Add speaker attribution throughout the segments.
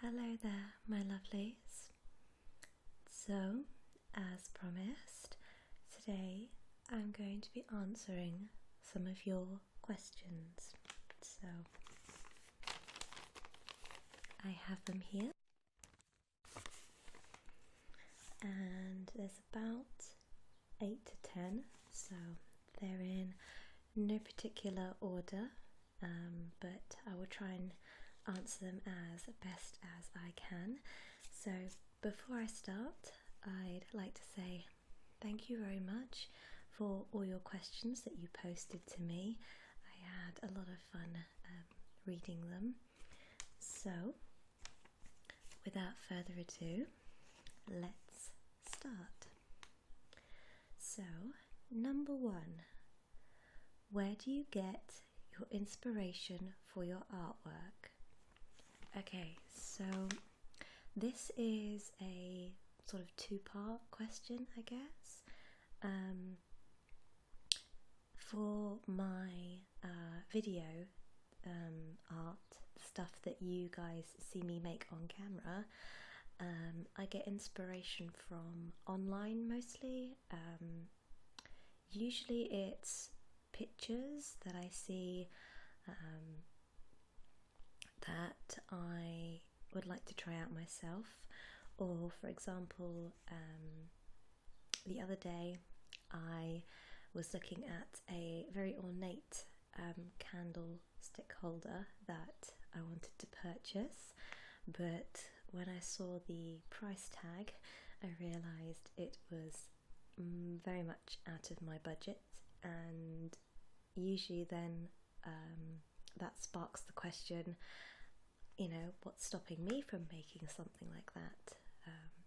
Speaker 1: Hello there, my lovelies. So, as promised, today I'm going to be answering some of your questions. So, I have them here, and there's about 8 to 10, so they're in no particular order, but I will try and answer them as best as I can. So before I start, I'd like to say thank you very much for all your questions that you posted to me. I had a lot of fun reading them. So without further ado, let's start. So, number 1, where do you get your inspiration for your artwork? Okay, so this is a sort of two-part question, I guess. For my video art, stuff that you guys see me make on camera, I get inspiration from online mostly. Usually it's pictures that I see that I would like to try out myself, or for example, the other day I was looking at a very ornate candlestick holder that I wanted to purchase, but when I saw the price tag I realised it was very much out of my budget, and usually then that sparks the question, what's stopping me from making something like that?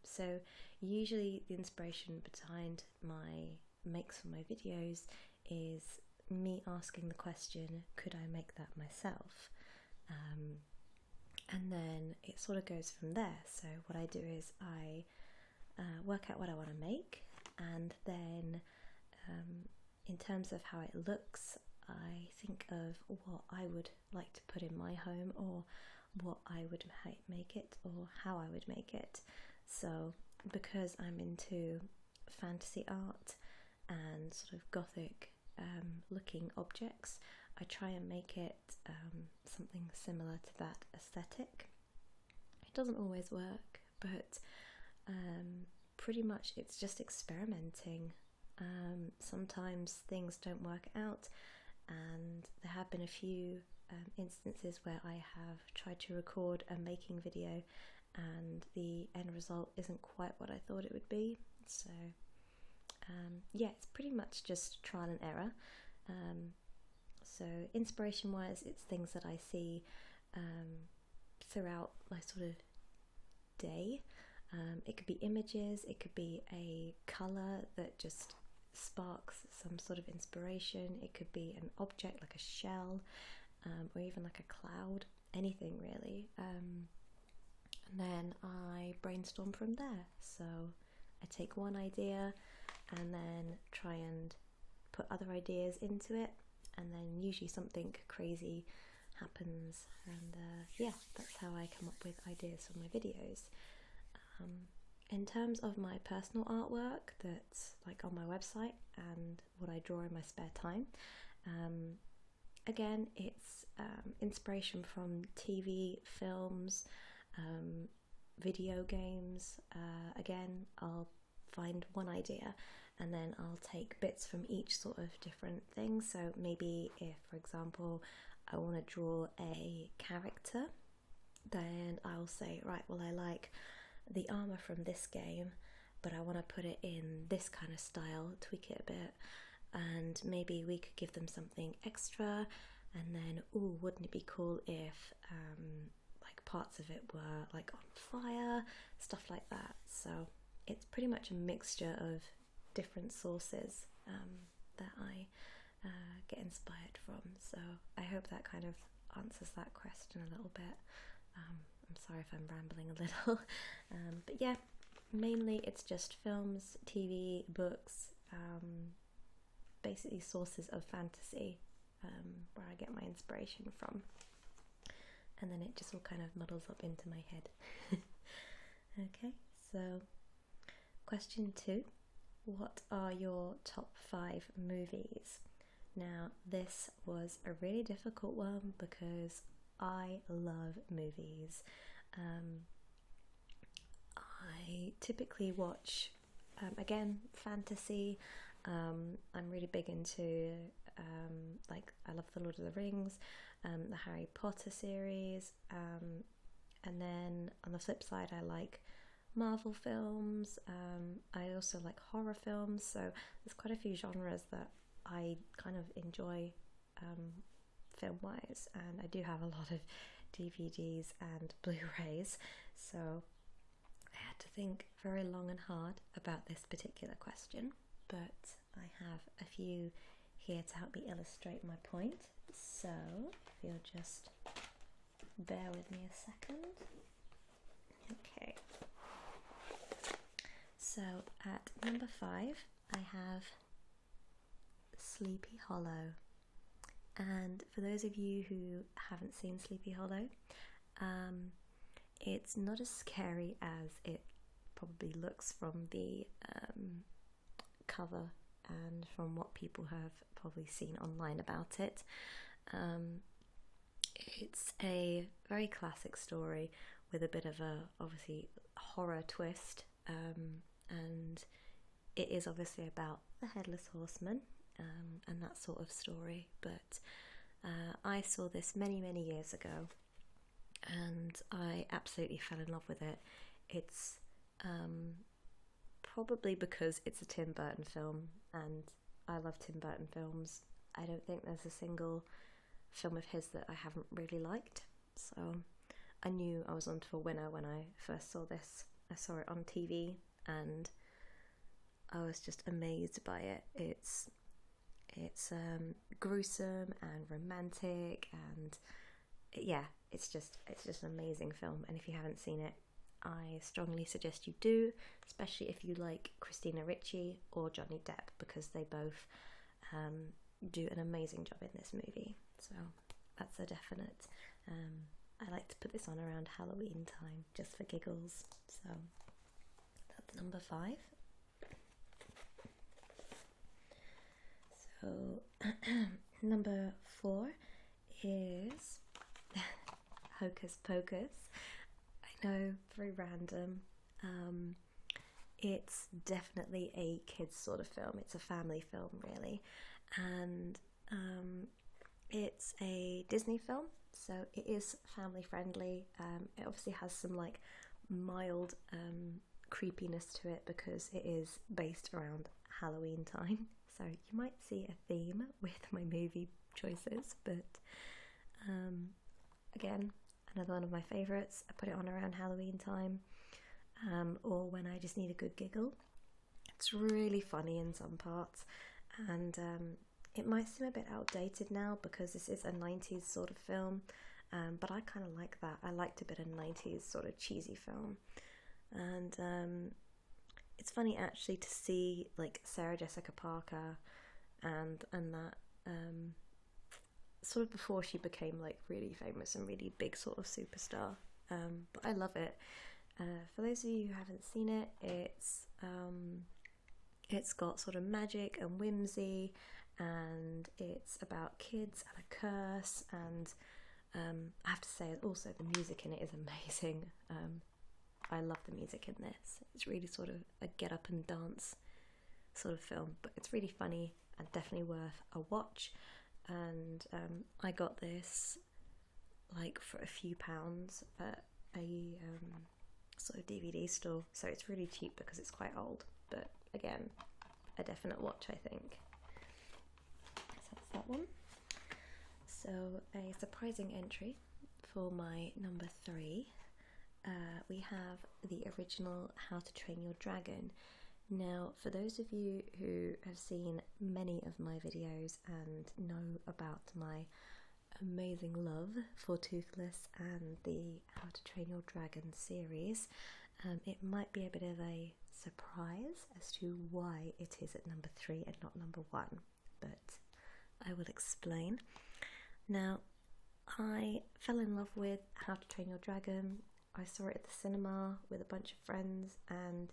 Speaker 1: So usually the inspiration behind my makes for my videos is me asking the question, could I make that myself? And then it sort of goes from there. So what I do is I work out what I want to make, and then in terms of how it looks, I think of what I would like to put in my home, or what I would make it, or how I would make it. So because I'm into fantasy art and sort of gothic looking objects, I try and make it something similar to that aesthetic. It doesn't always work, but pretty much it's just experimenting. Sometimes things don't work out, and there have been a few instances where I have tried to record a making video and the end result isn't quite what I thought it would be. So yeah, it's pretty much just trial and error. So inspiration wise, it's things that I see throughout my sort of day. It could be images, it could be a colour that just sparks some sort of inspiration, it could be an object like a shell, or even like a cloud, anything really. And then I brainstorm from there. So I take one idea and then try and put other ideas into it, and then usually something crazy happens, and yeah, that's how I come up with ideas for my videos. In terms of my personal artwork that's like on my website and what I draw in my spare time, again, it's inspiration from TV, films, video games. Again, I'll find one idea and then I'll take bits from each sort of different thing. So maybe if, for example, I want to draw a character, then I'll say, right, well, I like the armor from this game, but I want to put it in this kind of style, tweak it a bit, and maybe we could give them something extra. And then, ooh, wouldn't it be cool if like parts of it were like on fire, stuff like that. So it's pretty much a mixture of different sources that I get inspired from. So I hope that kind of answers that question a little bit. I'm sorry if I'm rambling a little, but yeah, mainly it's just films, TV, books, basically sources of fantasy where I get my inspiration from. and then it just all kind of muddles up into my head. Okay, so question 2. What are your top 5 movies? Now, this was a really difficult one because I love movies. I typically watch, again, fantasy. I'm really big into, like, I love the Lord of the Rings, the Harry Potter series, and then on the flip side, I like Marvel films. I also like horror films, so there's quite a few genres that I kind of enjoy film-wise, and I do have a lot of DVDs and Blu-rays, so I had to think very long and hard about this particular question, but I have a few here to help me illustrate my point. So if you'll just bear with me a second. Okay. So at number 5, I have Sleepy Hollow. And for those of you who haven't seen Sleepy Hollow, it's not as scary as it probably looks from the cover and from what people have probably seen online about it. It's a very classic story with a bit of a, obviously, horror twist, and it is obviously about the Headless Horseman and that sort of story, but I saw this many years ago and I absolutely fell in love with it. It's probably because it's a Tim Burton film, and I love Tim Burton films. I don't think there's a single film of his that I haven't really liked, so I knew I was on to a winner when I first saw this. I saw it on TV and I was just amazed by it. It's gruesome and romantic, and yeah, it's just an amazing film, and if you haven't seen it, I strongly suggest you do, especially if you like Christina Ricci or Johnny Depp, because they both do an amazing job in this movie. So that's a definite. I like to put this on around Halloween time just for giggles. So that's number 5. So number 4 is Hocus Pocus. I know, very random. It's definitely a kids sort of film. It's a family film, really, and it's a Disney film, so it is family friendly. It obviously has some like mild creepiness to it because it is based around Halloween time, so you might see a theme with my movie choices, but again, another one of my favourites. I put it on around Halloween time, or when I just need a good giggle. It's really funny in some parts, and it might seem a bit outdated now because this is a 90s sort of film, but I kind of like that. I liked a bit of 90s sort of cheesy film, and it's funny actually to see like Sarah Jessica Parker and that sort of before she became like really famous and really big sort of superstar, but I love it. For those of you who haven't seen it, it's got sort of magic and whimsy, and it's about kids and a curse, and I have to say also the music in it is amazing. I love the music in this. It's really sort of a get up and dance sort of film, but it's really funny and definitely worth a watch. And I got this like for a few pounds at a sort of DVD store, so it's really cheap because it's quite old, but again, a definite watch, I think. So that's that one. So a surprising entry for my number 3, we have the original How to Train Your Dragon. Now, for those of you who have seen many of my videos and know about my amazing love for Toothless and the How to Train Your Dragon series, it might be a bit of a surprise as to why it is at number 3 and not number 1, but I will explain. Now, I fell in love with How to Train Your Dragon. I saw it at the cinema with a bunch of friends, and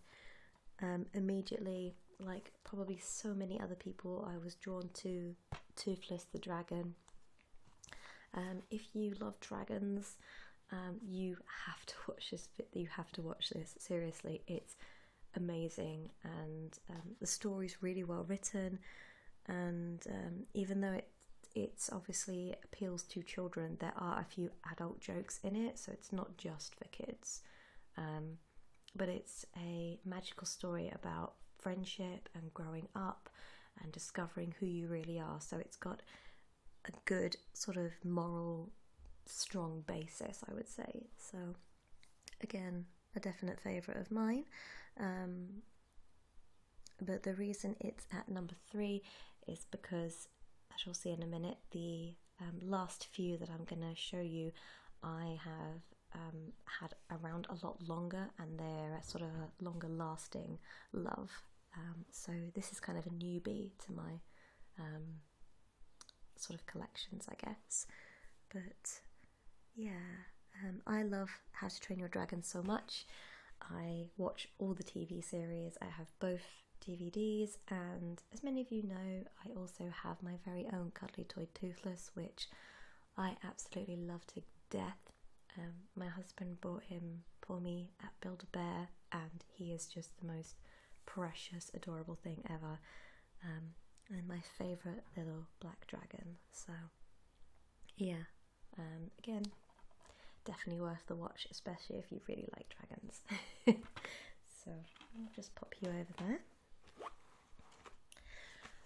Speaker 1: immediately, like probably so many other people, I was drawn to Toothless the Dragon. If you love dragons, you have to watch this. You have to watch this. Seriously, it's amazing, and the story's really well written. And even though it's obviously appeals to children, there are a few adult jokes in it, so it's not just for kids. But it's a magical story about friendship and growing up and discovering who you really are. So it's got a good sort of moral, strong basis, I would say. So again, a definite favourite of mine. But the reason it's at number 3 is because, as you'll see in a minute, the last few that I'm going to show you, I have had around a lot longer, and they're a sort of a longer lasting love. So this is kind of a newbie to my sort of collections, I guess. But yeah, I love How to Train Your Dragon so much. I watch all the TV series. I have both DVDs, and as many of you know, I also have my very own cuddly toy Toothless, which I absolutely love to death. My husband bought him for me at Build-A-Bear, and he is just the most precious, adorable thing ever, and my favourite little black dragon. So yeah, again, definitely worth the watch, especially if you really like dragons. So I'll just pop you over there.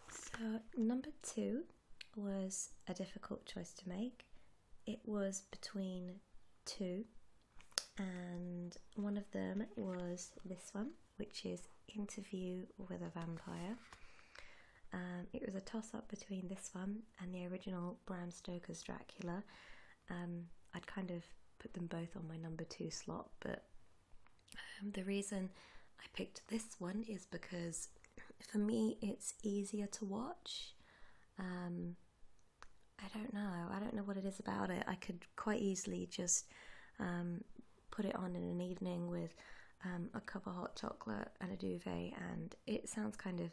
Speaker 1: So number 2 was a difficult choice to make. It was between 2, and one of them was this one, which is Interview with a Vampire. It was a toss-up between this one and the original Bram Stoker's Dracula. I'd kind of put them both on my number 2 slot, but the reason I picked this one is because for me it's easier to watch. I don't know what it is about it. I could quite easily just put it on in an evening with a cup of hot chocolate and a duvet, and it sounds kind of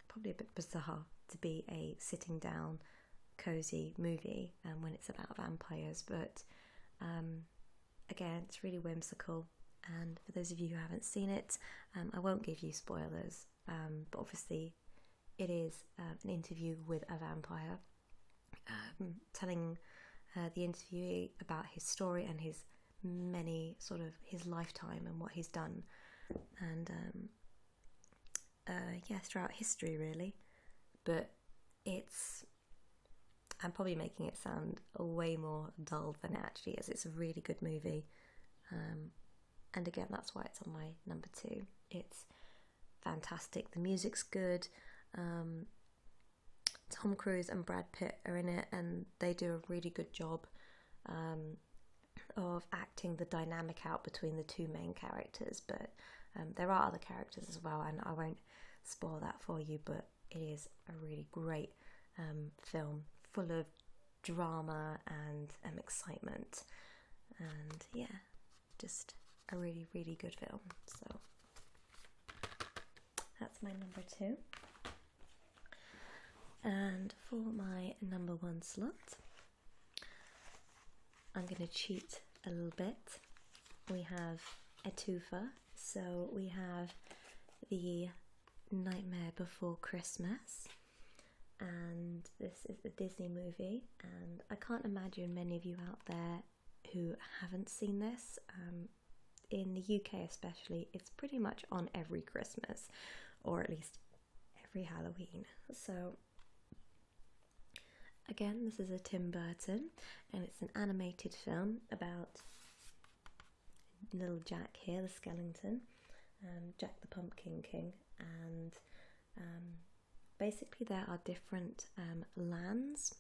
Speaker 1: probably a bit bizarre to be a sitting down cozy movie when it's about vampires, but again, it's really whimsical. And for those of you who haven't seen it, I won't give you spoilers, but obviously it is an interview with a vampire, telling the interviewee about his story and his many sort of his lifetime and what he's done, and throughout history really. But I'm probably making it sound way more dull than it actually is. It's a really good movie, and again, that's why it's on my number 2. It's fantastic. The music's good. Tom Cruise and Brad Pitt are in it, and they do a really good job of acting the dynamic out between the 2 main characters. But there are other characters as well, and I won't spoil that for you, but it is a really great film, full of drama and excitement, and yeah, just a really, really good film. So that's my number 2. And for my number 1 slot, I'm going to cheat a little bit. We have a twofer. So we have The Nightmare Before Christmas, and this is a Disney movie, and I can't imagine many of you out there who haven't seen this. In the UK especially, it's pretty much on every Christmas, or at least every Halloween. So again, this is a Tim Burton, and it's an animated film about little Jack here, the skeleton, Jack the Pumpkin King, and basically there are different lands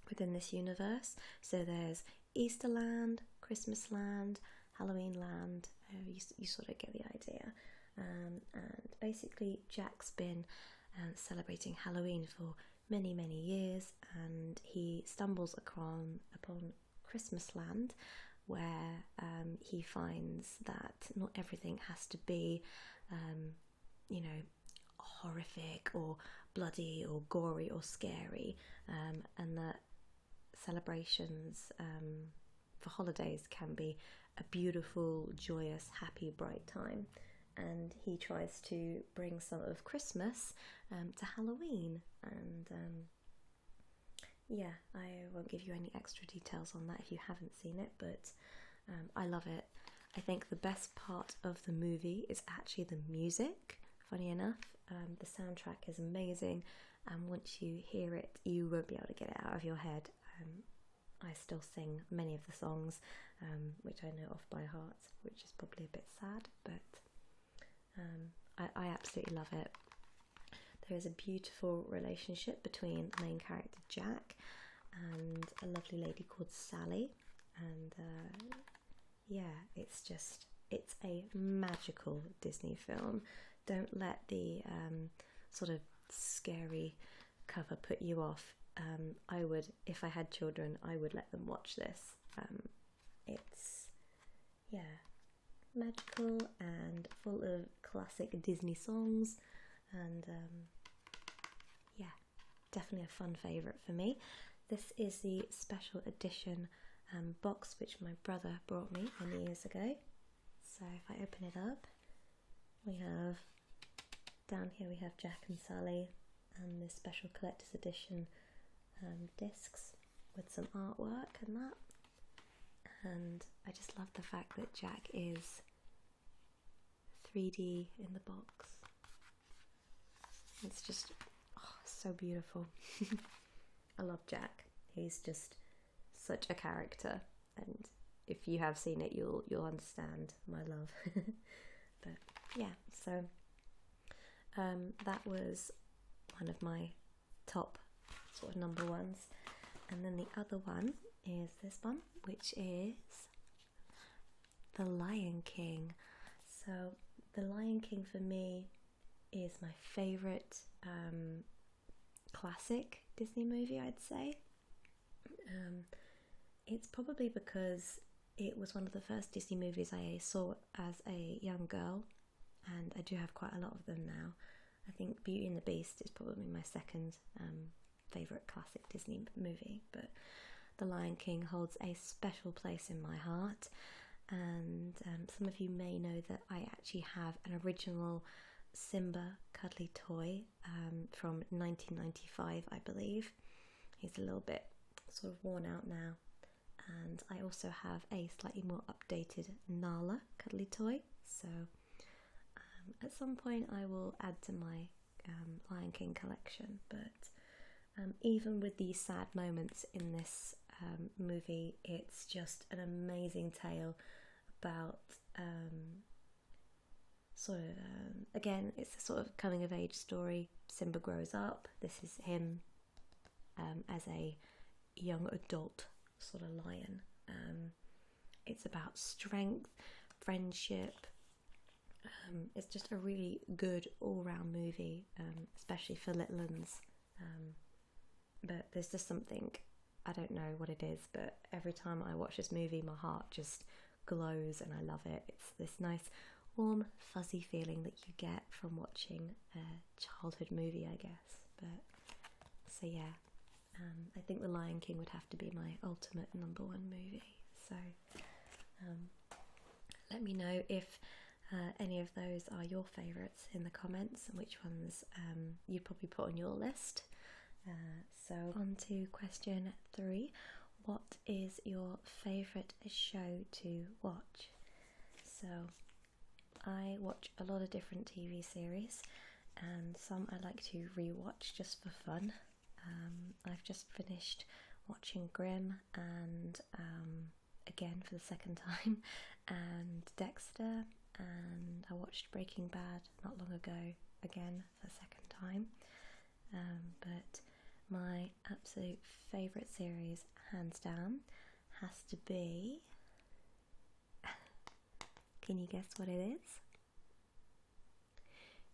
Speaker 1: within this universe. So there's Easterland, Christmasland, Halloween land. You sort of get the idea. And basically Jack's been celebrating Halloween for many years, and he stumbles upon Christmas Land, where he finds that not everything has to be, you know, horrific or bloody or gory or scary, and that celebrations for holidays can be a beautiful, joyous, happy, bright time. And he tries to bring some of Christmas to Halloween. And yeah, I won't give you any extra details on that if you haven't seen it, but I love it. I think the best part of the movie is actually the music, funny enough. The soundtrack is amazing, and once you hear it, you won't be able to get it out of your head. I still sing many of the songs, which I know off by heart, which is probably a bit sad, but I absolutely love it. There is a beautiful relationship between the main character Jack and a lovely lady called Sally, and yeah, it's a magical Disney film. Don't let the sort of scary cover put you off. I would, if I had children, I would let them watch this. It's, yeah, magical and full of classic Disney songs, and yeah, definitely a fun favourite for me. This is the special edition box which my brother brought me many years ago. So if I open it up, we have, down here we have Jack and Sally and this special collector's edition discs with some artwork and that. And I just love the fact that Jack is 3D in the box. It's just so beautiful. I love Jack. He's just such a character, and if you have seen it, you'll understand my love. But yeah, so that was one of my top sort of number ones. And then the other one is this one, which is The Lion King. So The Lion King for me is my favourite classic Disney movie, I'd say. It's probably because it was one of the first Disney movies I saw as a young girl, and I do have quite a lot of them now. I think Beauty and the Beast is probably my second favourite classic Disney movie, but The Lion King holds a special place in my heart. And some of you may know that I actually have an original Simba cuddly toy from 1995, I believe. He's a little bit sort of worn out now. And I also have a slightly more updated Nala cuddly toy. So at some point I will add to my Lion King collection. But even with these sad moments in this movie, it's just an amazing tale about again, it's a sort of coming of age story. Simba grows up. This is him as a young adult sort of lion. It's about strength, friendship. It's just a really good all-round movie, especially for little ones. But there's just something, I don't know what it is, but every time I watch this movie, my heart just glows and I love it. It's this nice, warm, fuzzy feeling that you get from watching a childhood movie, I guess. But so yeah, I think The Lion King would have to be my ultimate number one movie. So let me know if any of those are your favourites in the comments, and which ones you'd probably put on your list. So on to question 3. What is your favourite show to watch? So I watch a lot of different TV series, and some I like to rewatch just for fun. I've just finished watching Grimm, and again for the second time, and Dexter, and I watched Breaking Bad not long ago, again for the second time. But my absolute favourite series, hands down, has to be... Can you guess what it is?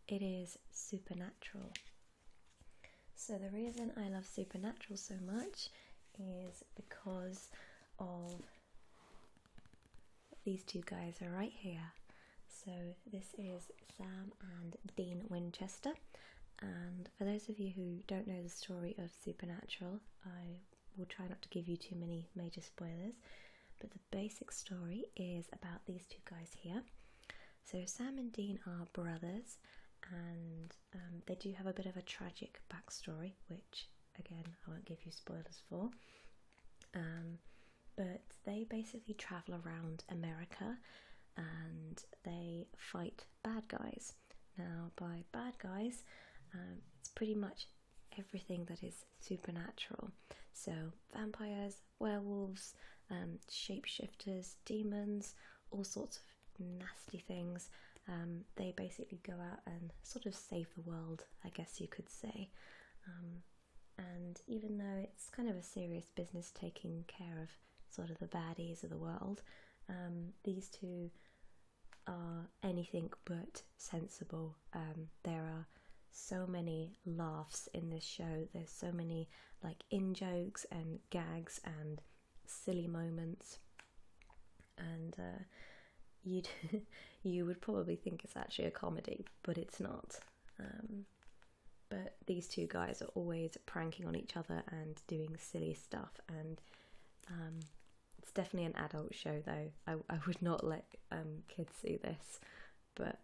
Speaker 1: It is Supernatural. So the reason I love Supernatural so much is because of these two guys are right here. So this is Sam and Dean Winchester, and for those of you who don't know the story of Supernatural, I will try not to give you too many major spoilers, but the basic story is about these two guys here. So Sam and Dean are brothers, and they do have a bit of a tragic backstory, which again I won't give you spoilers for. But they basically travel around America and they fight bad guys. Now, by bad guys, it's pretty much everything that is supernatural. So vampires, werewolves, shapeshifters, demons, all sorts of nasty things. They basically go out and sort of save the world, I guess you could say. And even though it's kind of a serious business taking care of sort of the baddies of the world, these two are anything but sensible. There are so many laughs in this show. There's so many like in-jokes and gags and silly moments, and you would probably think it's actually a comedy, but it's not. But these two guys are always pranking on each other and doing silly stuff, and it's definitely an adult show though. I would not let kids see this, but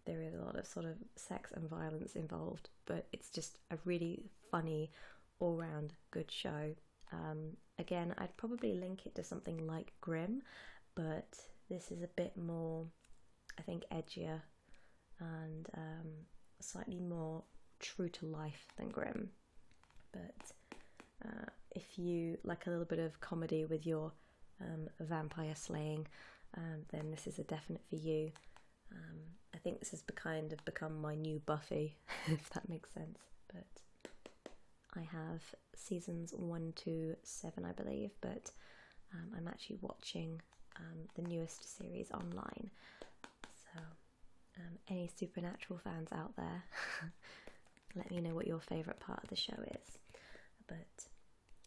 Speaker 1: there is a lot of sort of sex and violence involved, but it's just a really funny all-round good show. Again, I'd probably link it to something like Grimm, but this is a bit more, I think, edgier and slightly more true to life than Grimm. But if you like a little bit of comedy with your vampire slaying, then this is a definite for you. I think this has kind of become my new Buffy, if that makes sense. But I have seasons 1 to 7, I believe, but I'm actually watching the newest series online. So any Supernatural fans out there, let me know what your favourite part of the show is. But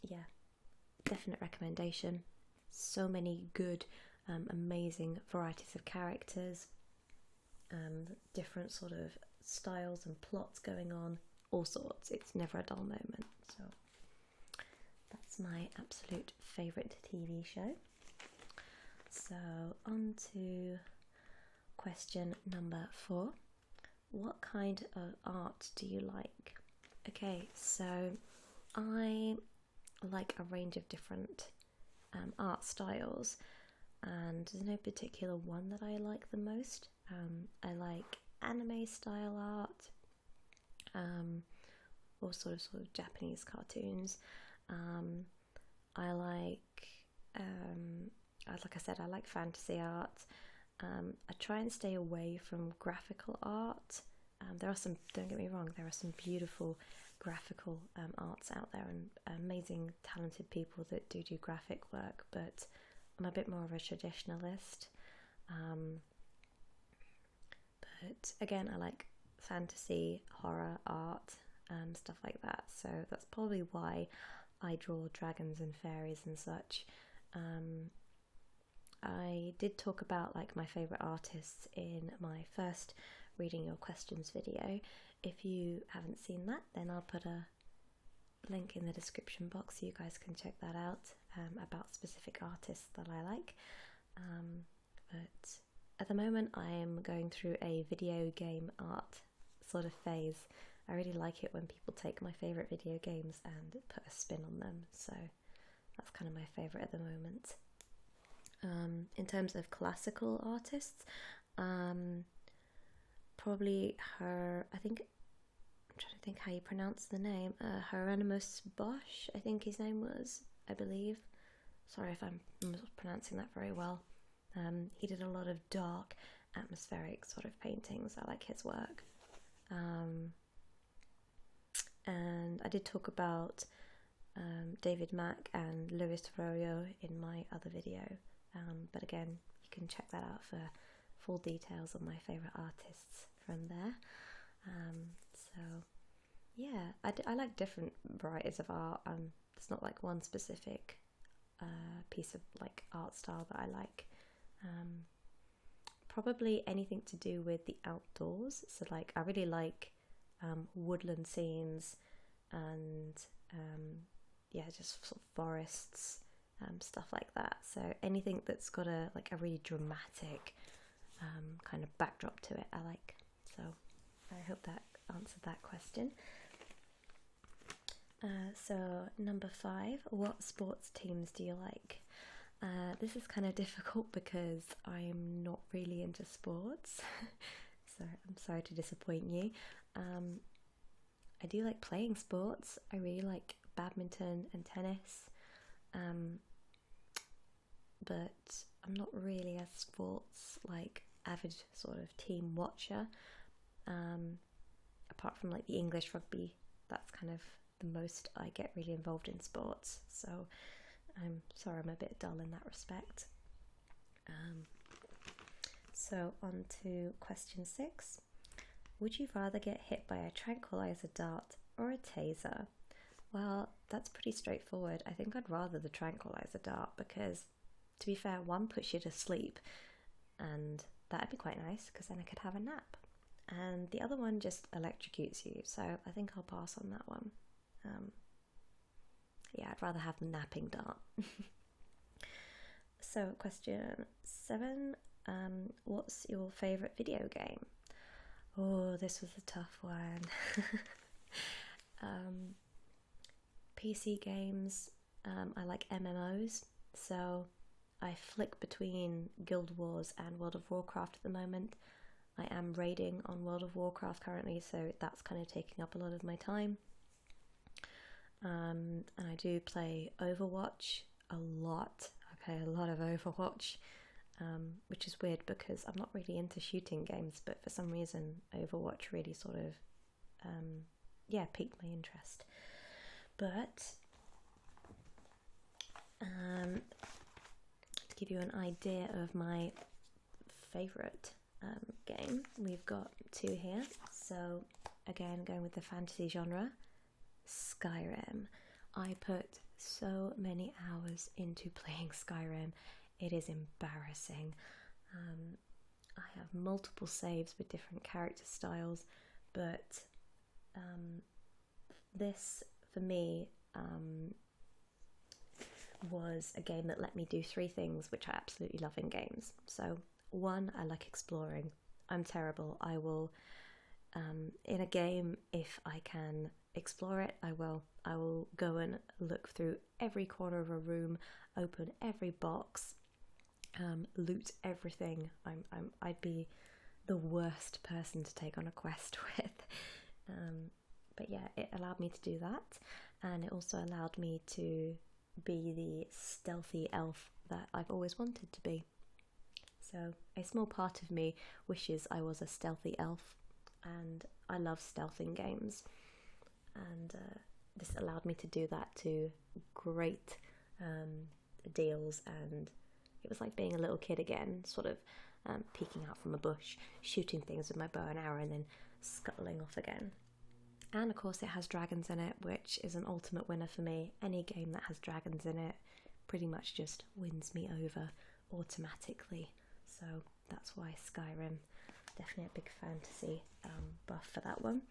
Speaker 1: yeah, definite recommendation. So many good, amazing varieties of characters, different sort of styles and plots going on, all sorts. It's never a dull moment. So that's my absolute favourite TV show. So on to question number 4. What kind of art do you like? Okay, so I like a range of different art styles, and there's no particular one that I like the most. I like anime style art, or sort of Japanese cartoons. I like, like I said, I like fantasy art. I try and stay away from graphical art. There are some, don't get me wrong, there are some beautiful graphical arts out there and amazing talented people that do graphic work, but I'm a bit more of a traditionalist. But again, I like fantasy, horror art, stuff like that, so that's probably why I draw dragons and fairies and such. I did talk about like my favourite artists in my first reading your questions video. If you haven't seen that, then I'll put a link in the description box so you guys can check that out, about specific artists that I like. But at the moment I am going through a video game art sort of phase. I really like it when people take my favourite video games and put a spin on them, so that's kind of my favourite at the moment. In terms of classical artists, probably I'm trying to think how you pronounce the name, Hieronymus Bosch, I think his name was, I believe. Sorry if I'm not pronouncing that very well. He did a lot of dark, atmospheric sort of paintings. I like his work. And I did talk about David Mack and Luis Royo in my other video. But again, you can check that out for full details on my favourite artists from there. So Yeah, I like different varieties of art. There's not like one specific piece of like art style that I like. Um, Probably anything to do with the outdoors. So like I really like woodland scenes and yeah, just sort of forests, stuff like that. So anything that's got a really dramatic kind of backdrop to it, I like. So I hope that answered that question. So number 5, what sports teams do you like? This is kind of difficult because I'm not really into sports, so I'm sorry to disappoint you. I do like playing sports. I really like badminton and tennis, um, but I'm not really a sports like avid sort of team watcher. Um, Apart from like the English rugby, that's kind of the most I get really involved in sports. So I'm sorry, I'm a bit dull in that respect. So on to question 6. Would you rather get hit by a tranquilizer dart or a taser? Well, that's pretty straightforward. I think I'd rather the tranquilizer dart because, to be fair, one puts you to sleep, and that'd be quite nice because then I could have a nap. And the other one just electrocutes you, so I think I'll pass on that one. Yeah, I'd rather have the napping dart. So, question 7. What's your favourite video game? Oh, this was a tough one. PC games, I like MMOs, so I flick between Guild Wars and World of Warcraft at the moment. I am raiding on World of Warcraft currently, so that's kind of taking up a lot of my time. And I do play Overwatch a lot. I play a lot of Overwatch, which is weird because I'm not really into shooting games, but for some reason Overwatch really sort of, piqued my interest. But to give you an idea of my favourite game, we've got 2 here. So again, going with the fantasy genre, Skyrim. I put so many hours into playing Skyrim, it is embarrassing. I have multiple saves with different character styles, but this for me was a game that let me do 3 things which I absolutely love in games. So 1, I like exploring. I'm terrible. I will, in a game, if I can explore it, I will. I will go and look through every corner of a room, open every box, loot everything. I'd be the worst person to take on a quest with. But yeah, it allowed me to do that, and it also allowed me to be the stealthy elf that I've always wanted to be. So a small part of me wishes I was a stealthy elf, and I love stealth in games, and this allowed me to do that to great deals, and it was like being a little kid again, sort of peeking out from a bush, shooting things with my bow and arrow, and then scuttling off again. And of course it has dragons in it, which is an ultimate winner for me. Any game that has dragons in it pretty much just wins me over automatically. So that's why Skyrim, definitely a big fantasy buff for that one.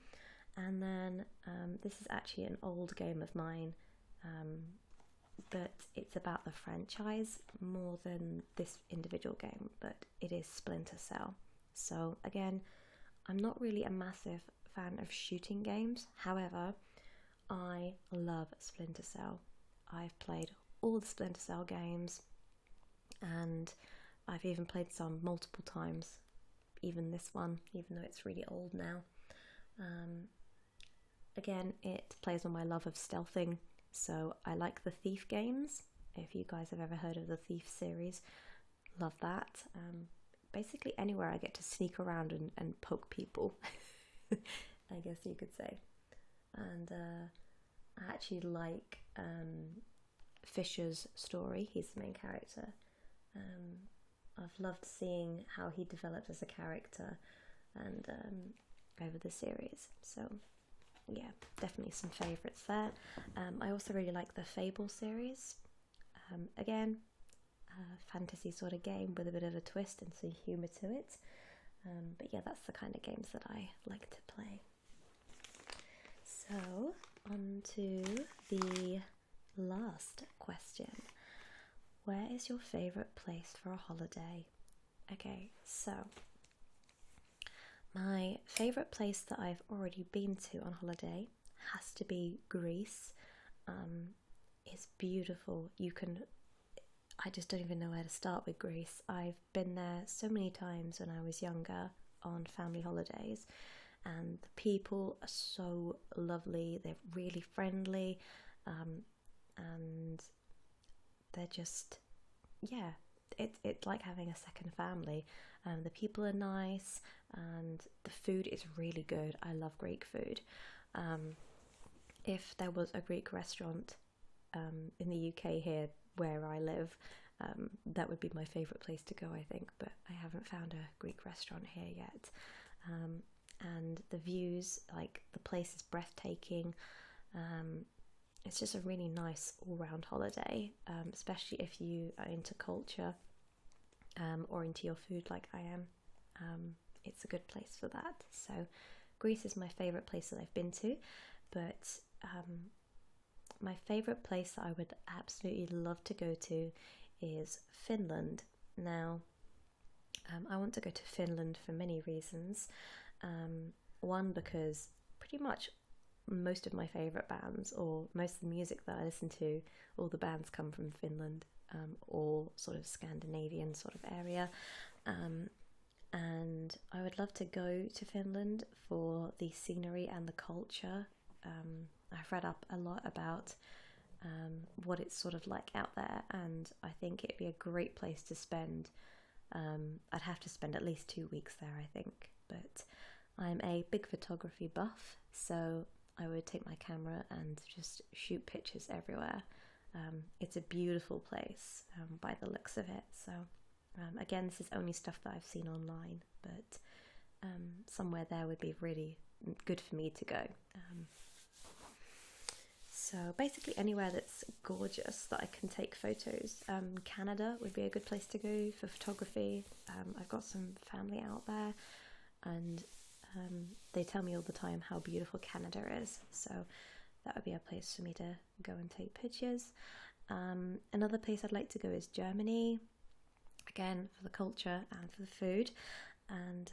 Speaker 1: And then this is actually an old game of mine, but it's about the franchise more than this individual game, but it is Splinter Cell. So again, I'm not really a massive fan of shooting games, however, I love Splinter Cell. I've played all the Splinter Cell games, and I've even played some multiple times, even this one, even though it's really old now. Again, it plays on my love of stealthing, so I like the Thief games. If you guys have ever heard of the Thief series, love that. Basically anywhere I get to sneak around and poke people, I guess you could say. And I actually like Fisher's story. He's the main character. I've loved seeing how he developed as a character and over the series. So yeah, definitely some favourites there. I also really like the Fable series. Again, fantasy sort of game with a bit of a twist and some humour to it. But yeah, that's the kind of games that I like to play. So, on to the last question. Where is your favourite place for a holiday? Okay, so my favourite place that I've already been to on holiday has to be Greece. It's beautiful. I just don't even know where to start with Greece. I've been there so many times when I was younger on family holidays, and the people are so lovely. They're really friendly, and they're just, yeah, it's like having a second family. The people are nice, and the food is really good. I love Greek food. If there was a Greek restaurant in the UK here where I live, that would be my favourite place to go, I think, but I haven't found a Greek restaurant here yet. And the views, like, the place is breathtaking. It's just a really nice all-round holiday, especially if you are into culture or into your food like I am. It's a good place for that. So Greece is my favourite place that I've been to, but my favourite place that I would absolutely love to go to is Finland. Now, I want to go to Finland for many reasons. One, because pretty much most of my favourite bands, or most of the music that I listen to, all the bands come from Finland, or sort of Scandinavian sort of area. And I would love to go to Finland for the scenery and the culture. I've read up a lot about what it's sort of like out there, and I think it'd be a great place to spend. I'd have to spend at least 2 weeks there, I think, but I'm a big photography buff, so I would take my camera and just shoot pictures everywhere. It's a beautiful place by the looks of it. So again, this is only stuff that I've seen online, but somewhere there would be really good for me to go. So basically anywhere that's gorgeous that I can take photos. Canada would be a good place to go for photography. I've got some family out there, and they tell me all the time how beautiful Canada is. So that would be a place for me to go and take pictures. Another place I'd like to go is Germany, again for the culture and for the food. And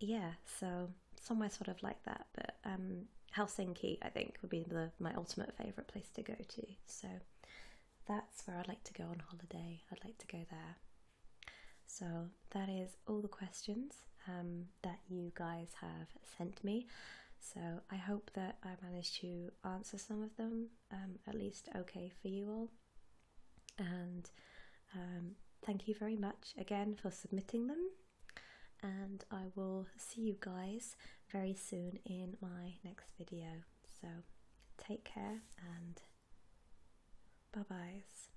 Speaker 1: yeah, so somewhere sort of like that. But Helsinki, I think, would be my ultimate favourite place to go to. So that's where I'd like to go on holiday. I'd like to go there. So that is all the questions that you guys have sent me. So I hope that I managed to answer some of them, at least okay for you all. And thank you very much again for submitting them. And I will see you guys very soon in my next video. So take care and bye-byes.